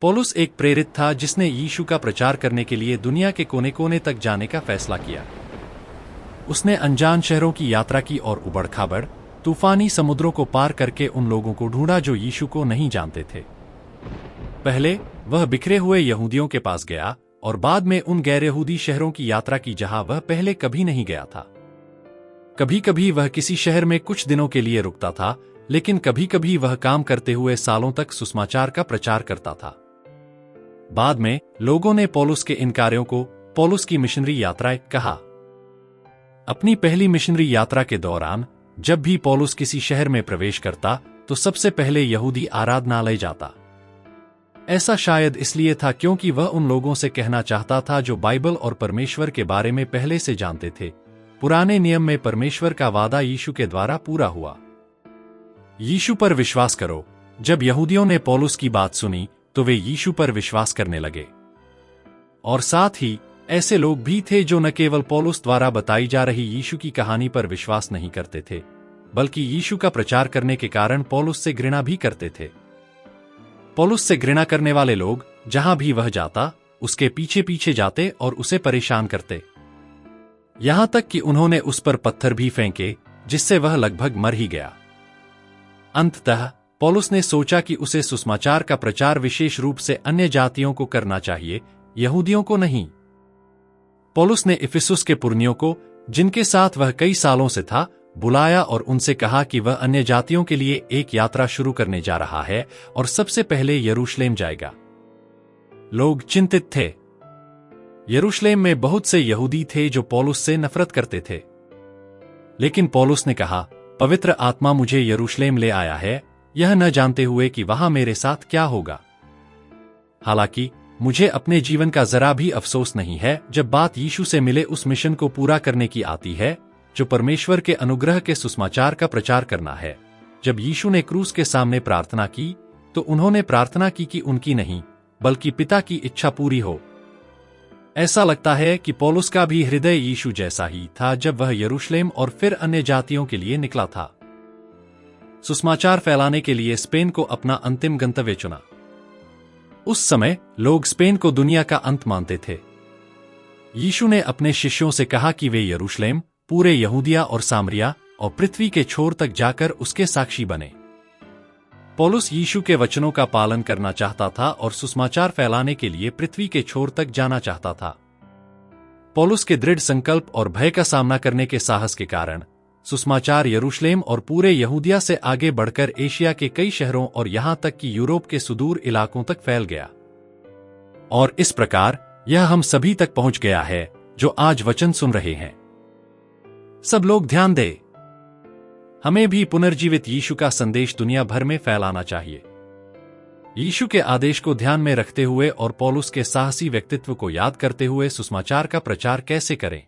पौलुस एक प्रेरित था जिसने यीशु का प्रचार करने के लिए दुनिया के कोने कोने तक जाने का फैसला किया। उसने अनजान शहरों की यात्रा की और उबड़-खाबड़, तूफानी समुद्रों को पार करके उन लोगों को ढूंढा जो यीशु को नहीं जानते थे। पहले वह बिखरे हुए यहूदियों के पास गया और बाद में उन गैर यहूदी शहरों की यात्रा की जहां वह पहले कभी नहीं गया था। कभी कभी वह किसी शहर में कुछ दिनों के लिए रुकता था, लेकिन कभी कभी वह काम करते हुए सालों तक सुसमाचार का प्रचार करता था। बाद में लोगों ने पौलुस के इन कार्यों को पौलुस की मिशनरी यात्राएं कहा। अपनी पहली मिशनरी यात्रा के दौरान जब भी पौलुस किसी शहर में प्रवेश करता तो सबसे पहले यहूदी आराधनालय जाता। ऐसा शायद इसलिए था क्योंकि वह उन लोगों से कहना चाहता था जो बाइबल और परमेश्वर के बारे में पहले से जानते थे, पुराने नियम में परमेश्वर का वादा यीशु के द्वारा पूरा हुआ। यीशु पर विश्वास करो। जब यहूदियों ने पौलुस की बात सुनी तो वे यीशु पर विश्वास करने लगे। और साथ ही ऐसे लोग भी थे जो न केवल पौलुस द्वारा बताई जा रही यीशु की कहानी पर विश्वास नहीं करते थे, बल्कि यीशु का प्रचार करने के कारण पौलुस से घृणा भी करते थे। पौलुस से घृणा करने वाले लोग जहां भी वह जाता उसके पीछे पीछे जाते और उसे परेशान करते, यहां तक कि उन्होंने उस पर पत्थर भी फेंके, जिससे वह लगभग मर ही गया। अंततः पौलुस ने सोचा कि उसे सुसमाचार का प्रचार विशेष रूप से अन्य जातियों को करना चाहिए, यहूदियों को नहीं। पौलुस ने इफिसुस के पुरनियों को, जिनके साथ वह कई सालों से था, बुलाया और उनसे कहा कि वह अन्य जातियों के लिए एक यात्रा शुरू करने जा रहा है और सबसे पहले यरूशलेम जाएगा। लोग चिंतित थे। यरूशलेम में बहुत से यहूदी थे जो पौलुस से नफरत करते थे, लेकिन पौलुस ने कहा, पवित्र आत्मा मुझे यरूशलेम ले आया है, यह न जानते हुए कि वहां मेरे साथ क्या होगा। हालांकि मुझे अपने जीवन का जरा भी अफसोस नहीं है जब बात यीशु से मिले उस मिशन को पूरा करने की आती है जो परमेश्वर के अनुग्रह के सुसमाचार का प्रचार करना है। जब यीशु ने क्रूस के सामने प्रार्थना की तो उन्होंने प्रार्थना की कि उनकी नहीं बल्कि पिता की इच्छा पूरी हो। ऐसा लगता है कि पौलुस का भी हृदय यीशु जैसा ही था जब वह यरूशलेम और फिर अन्य जातियों के लिए निकला था। सुसमाचार फैलाने के लिए स्पेन को अपना अंतिम गंतव्य चुना। उस समय लोग स्पेन को दुनिया का अंत मानते थे। यीशु ने अपने शिष्यों से कहा कि वे यरूशलेम, पूरे यहूदिया और सामरिया और पृथ्वी के छोर तक जाकर उसके साक्षी बने। पौलुस यीशु के वचनों का पालन करना चाहता था और सुसमाचार फैलाने के लिए पृथ्वी के छोर तक जाना चाहता था। पौलुस के दृढ़ संकल्प और भय का सामना करने के साहस के कारण सुसमाचार यरूशलेम और पूरे यहूदिया से आगे बढ़कर एशिया के कई शहरों और यहां तक कि यूरोप के सुदूर इलाकों तक फैल गया। और इस प्रकार यह हम सभी तक पहुंच गया है जो आज वचन सुन रहे हैं। सब लोग ध्यान दें। हमें भी पुनर्जीवित यीशु का संदेश दुनिया भर में फैलाना चाहिए। यीशु के आदेश को ध्यान में रखते हुए और पौलुस के साहसी व्यक्तित्व को याद करते हुए सुसमाचार का प्रचार कैसे करें।